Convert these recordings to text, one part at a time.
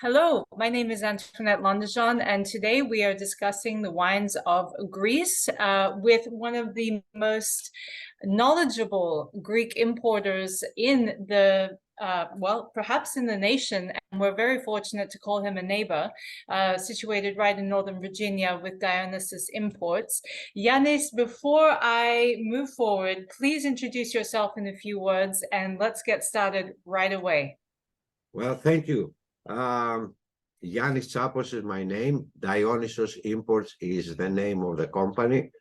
Hello, my name is Antoinette Londejean, and today we are discussing the wines of Greece with one of the most knowledgeable Greek importers in well, perhaps in the nation. And we're very fortunate to call him a neighbor, situated right in Northern Virginia with Dionysos Imports. Yannis, before I move forward, please introduce yourself in a few words and let's get started right away. Well, thank you. Yannis Tsapos is my name. Dionysos Imports is the name of the company.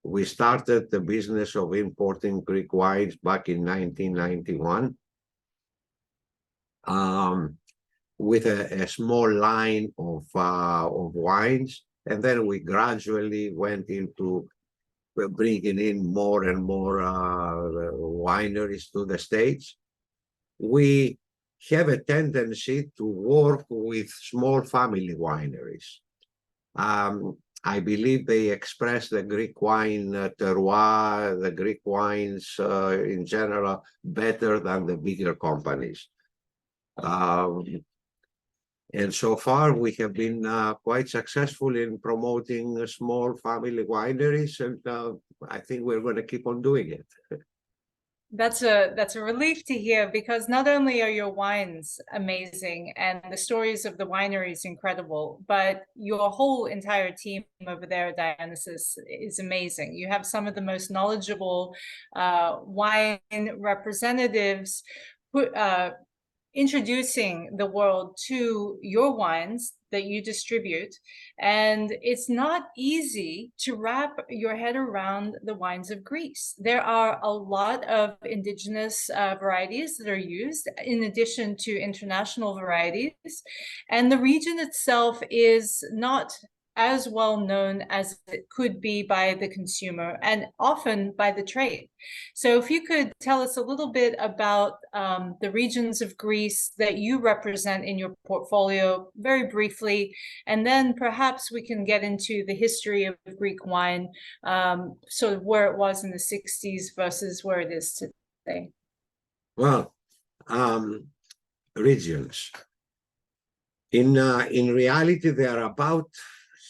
We started the business of importing Greek wines back in 1991 with a small line of wines, and then we gradually went into bringing in more and more wineries to the States. We have a tendency to work with small family wineries. I believe they express the Greek wine terroir, the Greek wines in general, better than the bigger companies. And so far, we have been quite successful in promoting small family wineries, and I think we're going to keep on doing it. That's a relief to hear, because not only are your wines amazing and the stories of the wineries incredible, but your whole entire team over there at Dionysos is amazing. You have some of the most knowledgeable wine representatives who, introducing the world to your wines that you distribute. And it's not easy to wrap your head around the wines of Greece. There are a lot of indigenous varieties that are used in addition to international varieties. And the region itself is not as well known as it could be by the consumer and often by the trade. So if you could tell us a little bit about the regions of Greece that you represent in your portfolio very briefly, and then perhaps we can get into the history of Greek wine, sort of where it was in the 60s versus where it is today. Well, regions. In reality, there are about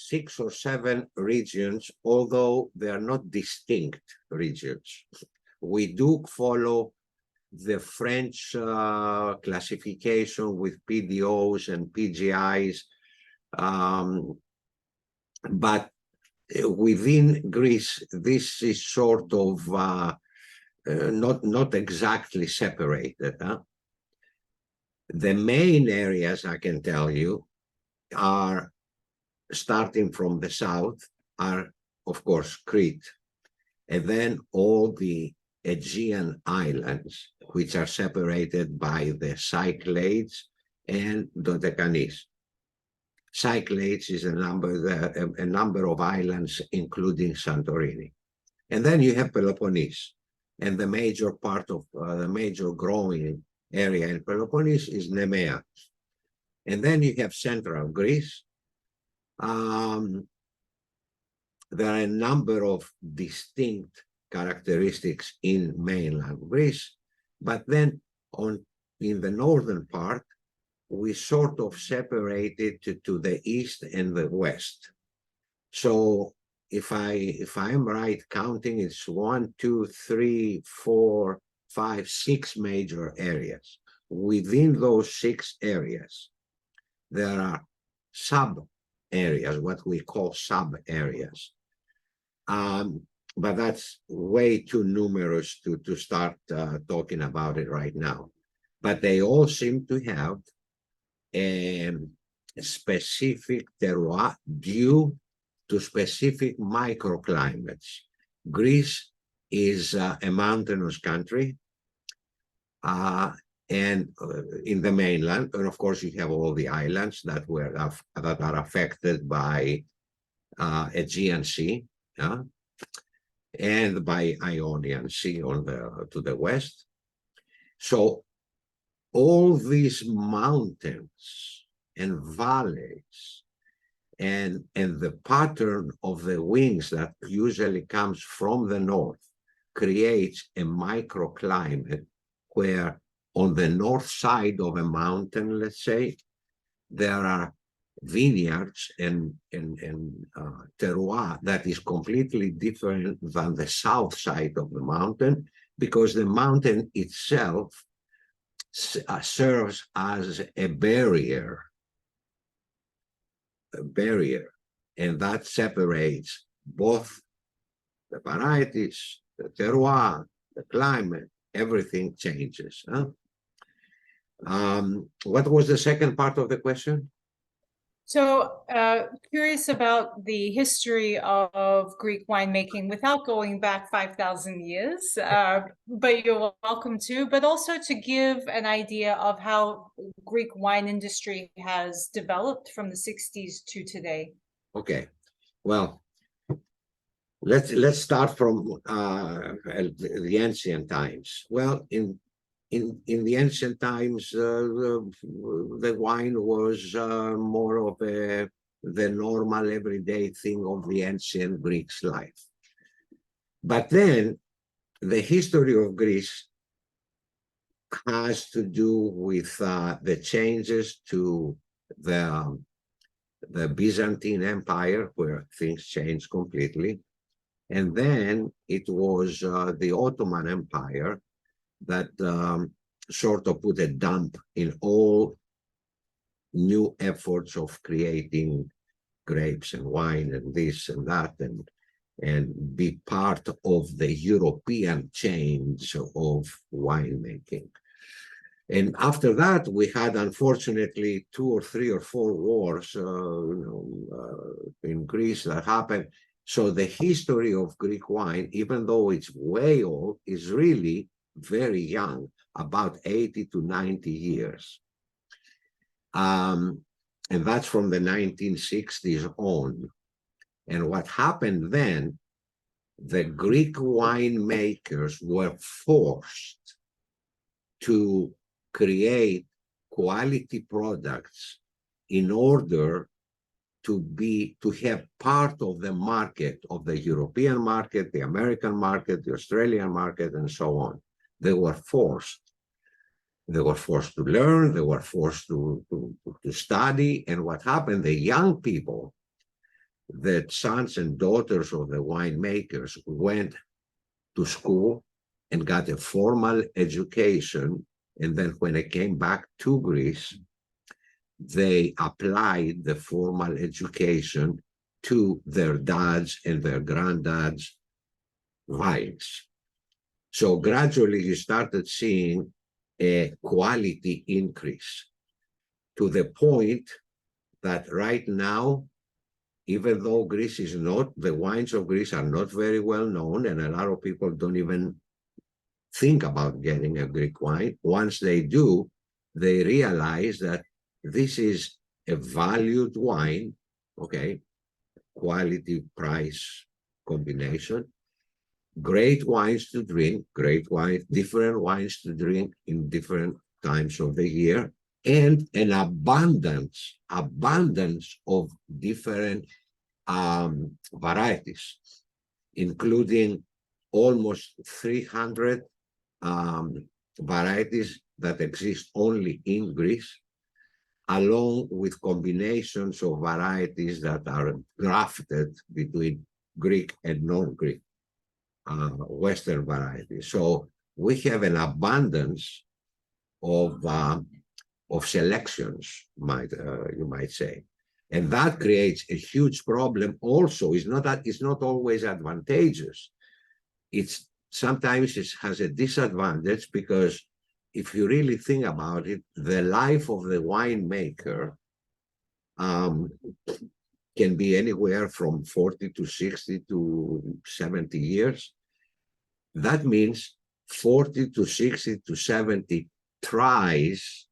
6 or 7 regions, although they are not distinct regions. We do follow the French classification with PDOs and PGIs, but within Greece, this is sort of not exactly separated. The main areas, I can tell you, are starting from the south, are of course Crete, and then all the Aegean islands, which are separated by the Cyclades and Dodecanese. Cyclades is a number of islands, including Santorini. And then you have Peloponnese, and the major part of the major growing area in Peloponnese is Nemea. And then you have central Greece. There are a number of distinct characteristics in mainland Greece, but then in the northern part, we sort of separate it to the east and the west. So if I'm right counting, it's 1, 2, 3, 4, 5, 6 major areas. Within those 6 areas, there are sub-areas, what we call sub-areas. But that's way too numerous to start talking about it right now. But they all seem to have a specific terroir due to specific microclimates. Greece is a mountainous country, and in the mainland, and of course you have all the islands that are affected by Aegean Sea, and by Ionian Sea to the west. So all these mountains and valleys and the pattern of the winds that usually comes from the north creates a microclimate where on the north side of a mountain, let's say, there are vineyards and terroir that is completely different than the south side of the mountain, because the mountain itself serves as a barrier, and that separates both the varieties, the terroir, the climate, everything changes. Huh? What was the second part of the question? So, curious about the history of Greek winemaking without going back 5,000 years, but you're welcome to, but also to give an idea of how Greek wine industry has developed from the 60s to today. Okay, well, let's start from the ancient times. Well, in the ancient times, the wine was more of the normal everyday thing of the ancient Greeks' life. But then the history of Greece has to do with the changes to the Byzantine Empire, where things changed completely. And then it was the Ottoman Empire that sort of put a dump in all new efforts of creating grapes and wine and this and that, and be part of the European change of winemaking. And after that, we had, unfortunately, 2 or 3 or 4 wars in Greece that happened. So the history of Greek wine, even though it's way old, is really very young, about 80 to 90 years. And that's from the 1960s on. And what happened then, the Greek winemakers were forced to create quality products in order to have part of the market, of the European market, the American market, the Australian market, and so on. They were forced. They were forced to learn, they were forced to study. And what happened, the young people, the sons and daughters of the winemakers, went to school and got a formal education. And then when they came back to Greece, they applied the formal education to their dads and their granddads' vines. So gradually you started seeing a quality increase, to the point that right now, even though Greece is not, the wines of Greece are not very well known, and a lot of people don't even think about getting a Greek wine. Once they do, they realize that this is a valued wine, okay, quality price combination, great wines to drink, great wine, different wines to drink in different times of the year, and an abundance of different varieties, including almost 300 varieties that exist only in Greece, along with combinations of varieties that are grafted between Greek and non-Greek Western varieties. So we have an abundance of selections, you might say, and that creates a huge problem. Also, it's not always advantageous. It's sometimes it has a disadvantage, because if you really think about it, the life of the winemaker can be anywhere from 40 to 60 to 70 years. That means 40 to 60 to 70 tries,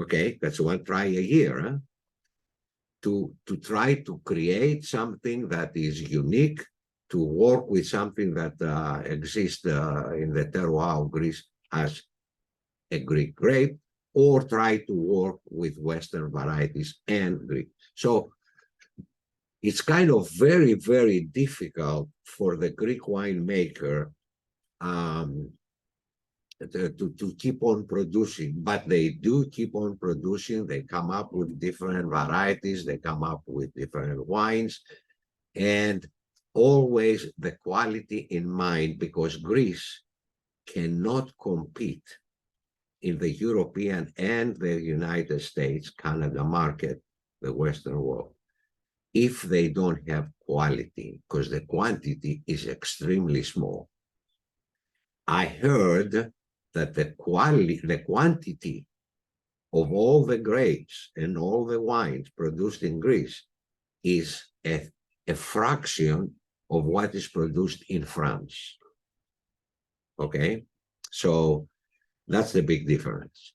okay, that's one try a year, huh? To try to create something that is unique, to work with something that exists in the terroir of Greece as a Greek grape, or try to work with Western varieties and Greek. So it's kind of very, very difficult for the Greek winemaker to keep on producing, but they do keep on producing. They come up with different varieties, they come up with different wines, and always the quality in mind, because Greece cannot compete in the European and the United States, Canada market, the Western world, if they don't have quality, because the quantity is extremely small. I heard that the quantity of all the grapes and all the wines produced in Greece is a fraction of what is produced in France. Okay, so that's the big difference.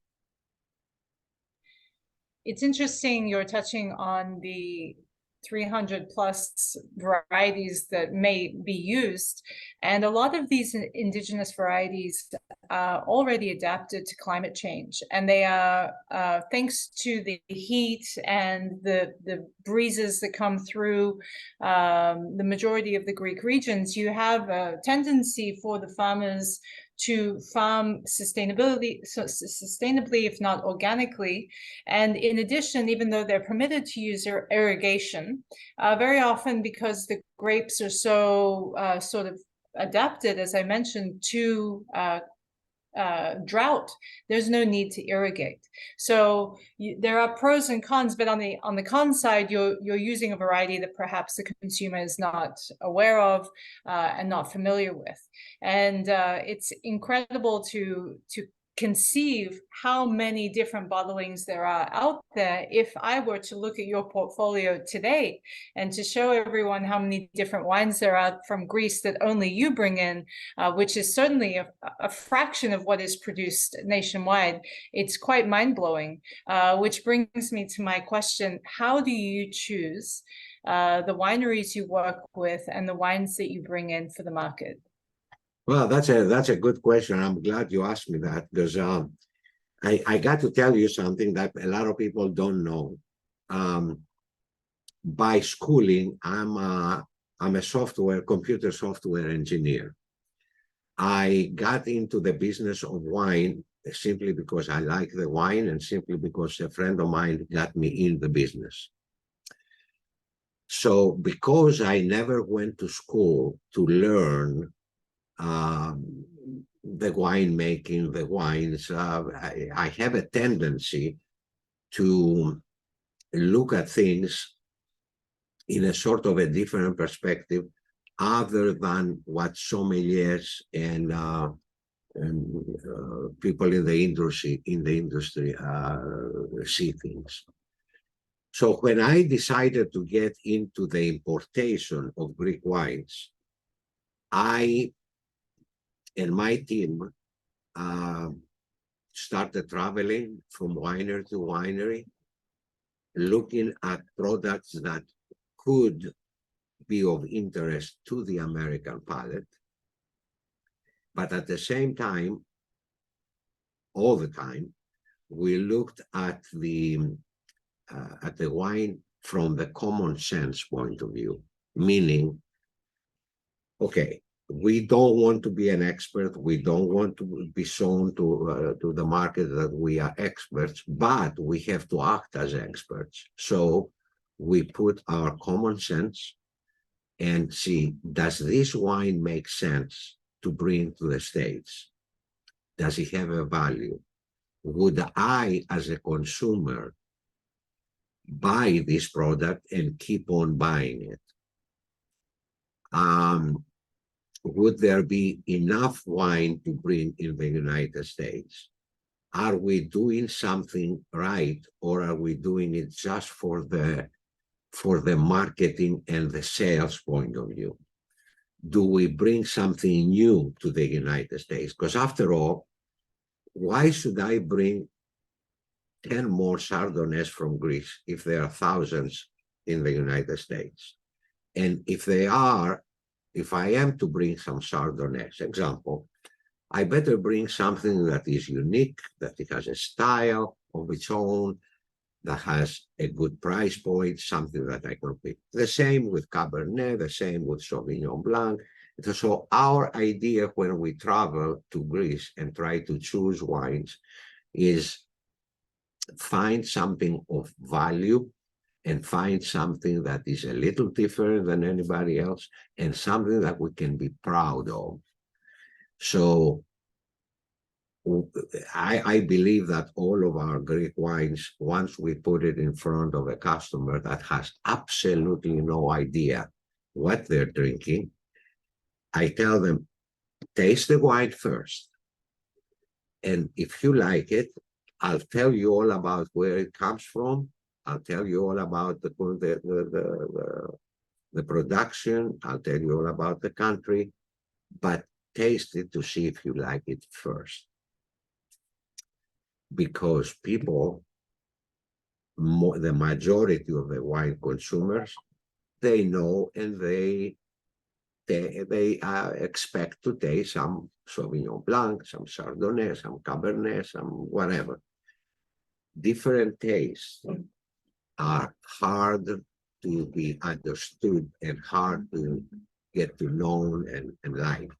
It's interesting you're touching on the 300 plus varieties that may be used. And a lot of these indigenous varieties are already adapted to climate change. And they are, thanks to the heat and the breezes that come through the majority of the Greek regions, you have a tendency for the farmers to farm sustainably, if not organically. And in addition, even though they're permitted to use irrigation, very often because the grapes are so sort of adapted, as I mentioned, to drought, there's no need to irrigate. So there are pros and cons, but on the con side, you're using a variety that perhaps the consumer is not aware of and not familiar with. And it's incredible to conceive how many different bottlings there are out there. If I were to look at your portfolio today and to show everyone how many different wines there are from Greece that only you bring in, which is certainly a fraction of what is produced nationwide, it's quite mind-blowing, which brings me to my question: how do you choose the wineries you work with and the wines that you bring in for the market? Well, that's a good question. I'm glad you asked me that, because I got to tell you something that a lot of people don't know. By schooling, I'm a computer software engineer. I got into the business of wine simply because I like the wine, and simply because a friend of mine got me in the business. So because I never went to school to learn the winemaking, the wines, I have a tendency to look at things in a sort of a different perspective, other than what sommeliers and people in the industry see things. So when I decided to get into the importation of Greek wines, I and my team started traveling from winery to winery, looking at products that could be of interest to the American palate, but at the same time, all the time, we looked at the wine from the common sense point of view, meaning, okay, we don't want to be an expert. We don't want to be shown to the market that we are experts, but we have to act as experts. So we put our common sense and see, does this wine make sense to bring to the States? Does it have a value? Would I, as a consumer, buy this product and keep on buying it? Would there be enough wine to bring in the United States? Are we doing something right, or are we doing it just for the marketing and the sales point of view? Do we bring something new to the United States? Because after all, why should I bring 10 more Chardonnays from Greece if there are thousands in the United States? And if I am to bring some Chardonnays, example, I better bring something that is unique, that it has a style of its own, that has a good price point, something that I can pick. The same with Cabernet, the same with Sauvignon Blanc, So our idea when we travel to Greece and try to choose wines is find something of value and find something that is a little different than anybody else and something that we can be proud of. So I believe that all of our Greek wines, once we put it in front of a customer that has absolutely no idea what they're drinking, I tell them, taste the wine first. And if you like it, I'll tell you all about where it comes from. I'll tell you all about the production. I'll tell you all about the country, but taste it to see if you like it first. Because people, the majority of the wine consumers, they know and they expect to taste some Sauvignon Blanc, some Chardonnay, some Cabernet, some whatever. Different tastes are hard to be understood and hard to get to know and like.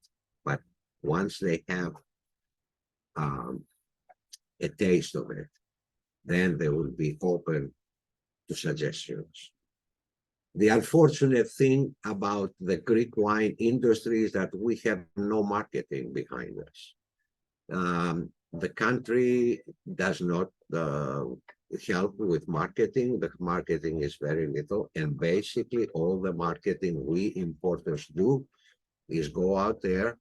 But once they have a taste of it, then they will be open to suggestions. The unfortunate thing about the Greek wine industry is that we have no marketing behind us. The country does not help with marketing. The marketing is very little. And basically all the marketing we importers do is go out there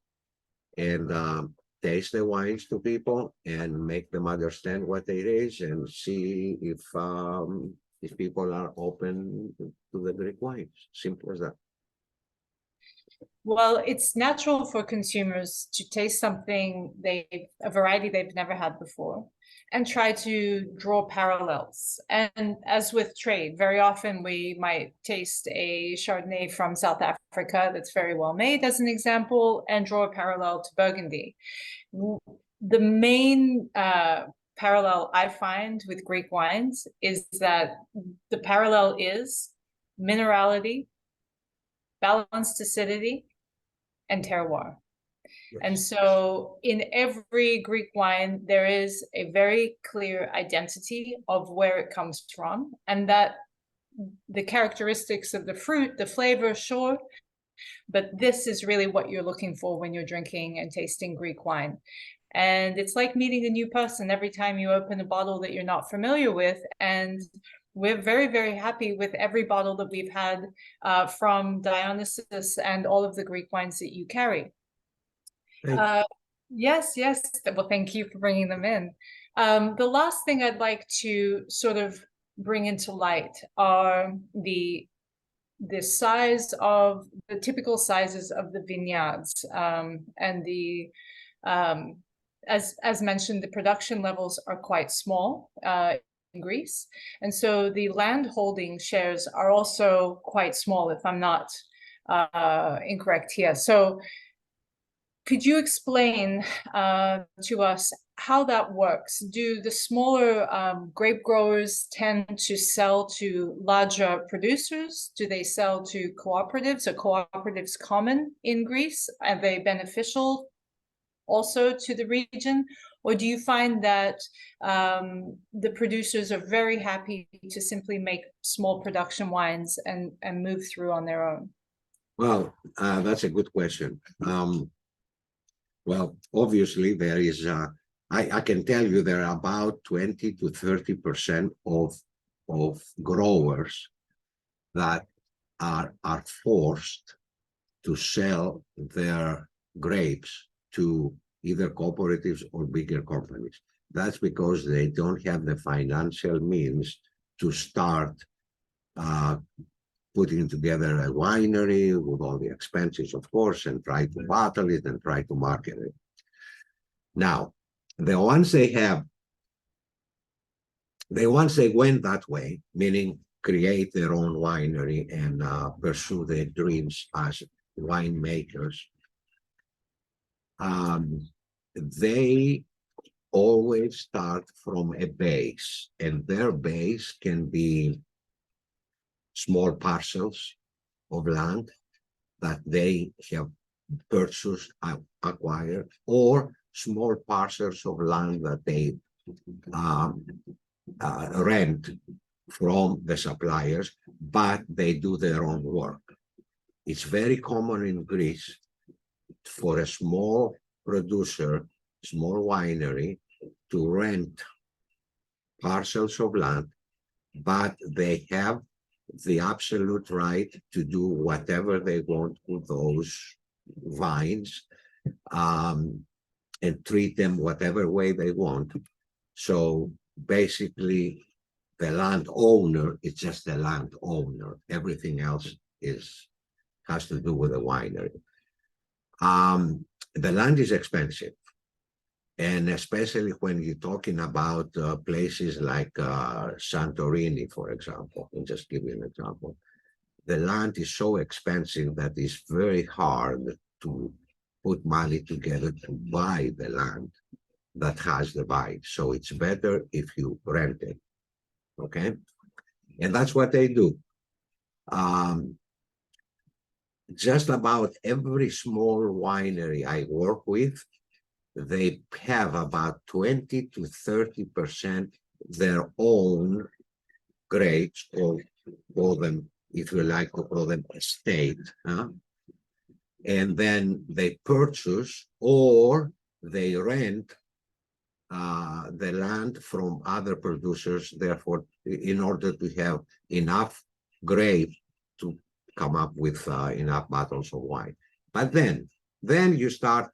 and taste the wines to people and make them understand what it is and see if people are open to the Greek wines. Simple as that. Well, it's natural for consumers to taste something a variety they've never had before and try to draw parallels. And as with trade, very often we might taste a Chardonnay from South Africa that's very well made, as an example, and draw a parallel to Burgundy. The main parallel I find with Greek wines is that the parallel is minerality, balanced acidity, and terroir. Yes. And so in every Greek wine, there is a very clear identity of where it comes from, and that the characteristics of the fruit, the flavor, sure, but this is really what you're looking for when you're drinking and tasting Greek wine. And it's like meeting a new person every time you open a bottle that you're not familiar with. And we're very, very happy with every bottle that we've had from Dionysos and all of the Greek wines that you carry. Yes. Well, thank you for bringing them in. The last thing I'd like to sort of bring into light are the size of the typical sizes of the vineyards and the as mentioned, the production levels are quite small in Greece, and so the land holding shares are also quite small, if I'm not incorrect here. So could you explain to us how that works? Do the smaller grape growers tend to sell to larger producers? Do they sell to cooperatives? Are cooperatives common in Greece? Are they beneficial also to the region? Or do you find that the producers are very happy to simply make small production wines and move through on their own? Well, that's a good question. Well, obviously there is, I can tell you there are about 20 to 30% of growers that are forced to sell their grapes to either cooperatives or bigger companies. That's because they don't have the financial means to start putting together a winery with all the expenses, of course, and try to bottle it and try to market it. Now, the ones they went that way, meaning create their own winery and pursue their dreams as winemakers, they always start from a base, and their base can be small parcels of land that they have purchase, acquire, or small parcels of land that they rent from the suppliers, but they do their own work. It's very common in Greece for a small producer, small winery, to rent parcels of land, but they have the absolute right to do whatever they want with those vines, and treat them whatever way they want. So basically, the landowner is just the landowner. Everything else has to do with the winery. The land is expensive, and especially when you're talking about places like Santorini, for example. I'll just give you an example. The land is so expensive that it's very hard to put money together to buy the land that has the vine. So it's better if you rent it, okay? And that's what they do. Just about every small winery I work with, they have about 20 to 30% their own grapes, or call them, if you like to call them, estate. And then they purchase or they rent the land from other producers, therefore, in order to have enough grape to come up with enough bottles of wine. But then you start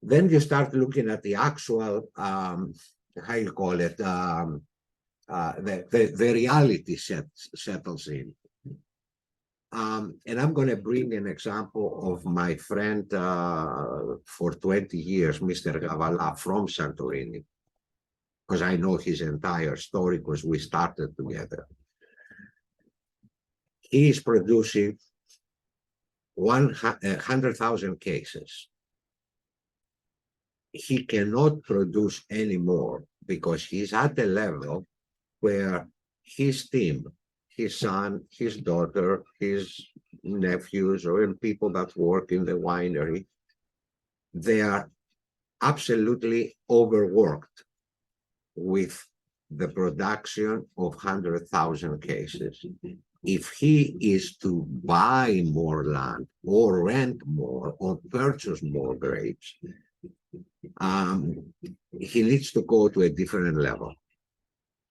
looking at the actual, how you call it, the reality settles in. And I'm going to bring an example of my friend for 20 years, Mr. Gavala from Santorini, because I know his entire story because we started together. He is producing 100,000 cases. He cannot produce anymore because he's at the level where his team, his son, his daughter, his nephews, or people that work in the winery, they are absolutely overworked with the production of 100,000 cases. If he is to buy more land or rent more or purchase more grapes, he needs to go to a different level.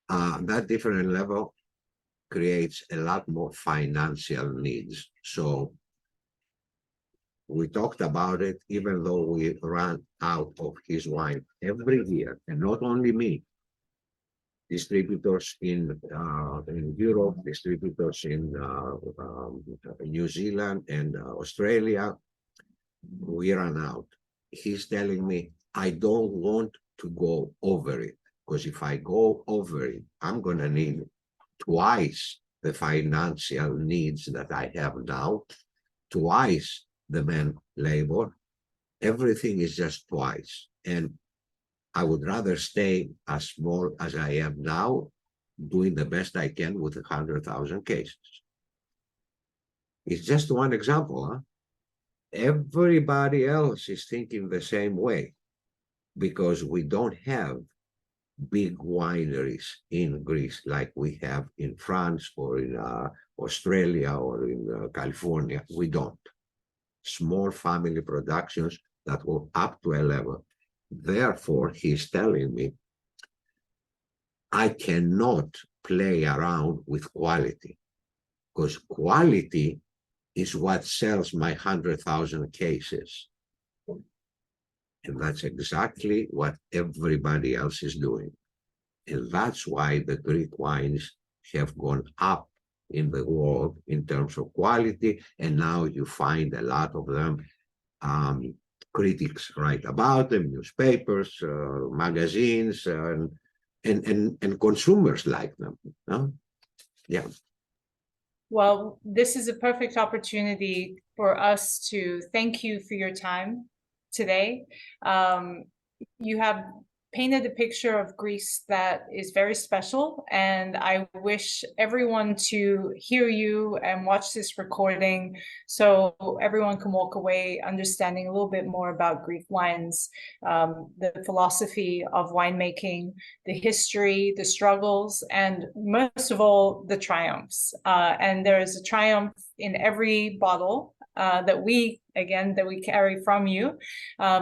That different level creates a lot more financial needs. So we talked about it, even though we ran out of his wine every year, and not only me, distributors in Europe, distributors in New Zealand and Australia, we ran out. He's telling me, I don't want to go over it, because if I go over it, I'm going to need twice the financial needs that I have now, twice the man labor. Everything is just twice. And I would rather stay as small as I am now, doing the best I can with 100,000 cases. It's just one example, huh? Everybody else is thinking the same way, because we don't have big wineries in Greece like we have in France or in Australia or in California. We don't. Small family productions that go up to a level. Therefore, he's telling me, I cannot play around with quality, because quality is what sells my 100,000 cases. And that's exactly what everybody else is doing. And that's why the Greek wines have gone up in the world in terms of quality. And now you find a lot of them. Critics write about them, newspapers, magazines, and consumers like them. No? Yeah. Well, this is a perfect opportunity for us to thank you for your time today. You have painted a picture of Greece that is very special, and I wish everyone to hear you and watch this recording so everyone can walk away understanding a little bit more about Greek wines, the philosophy of winemaking, the history, the struggles, and most of all, the triumphs. And there is a triumph in every bottle that we carry from you.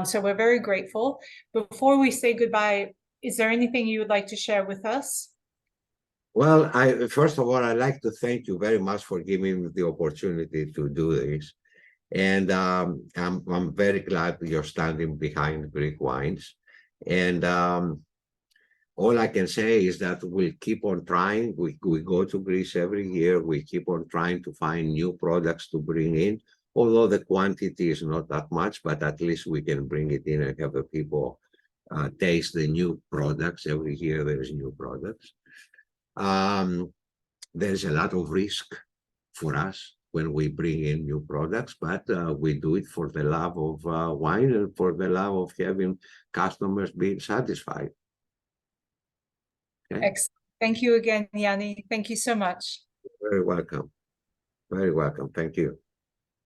So we're very grateful. Before we say goodbye, is there anything you would like to share with us? Well, first of all, I'd like to thank you very much for giving me the opportunity to do this. And I'm very glad that you're standing behind Greek wines. And all I can say is that we'll keep on trying. We go to Greece every year. We keep on trying to find new products to bring in, although the quantity is not that much, but at least we can bring it in and have the people taste the new products. Every year there's new products. There's a lot of risk for us when we bring in new products, but we do it for the love of wine and for the love of having customers being satisfied. Okay. Excellent. Thank you again, Yanni. Thank you so much. Very welcome. Very welcome. Thank you.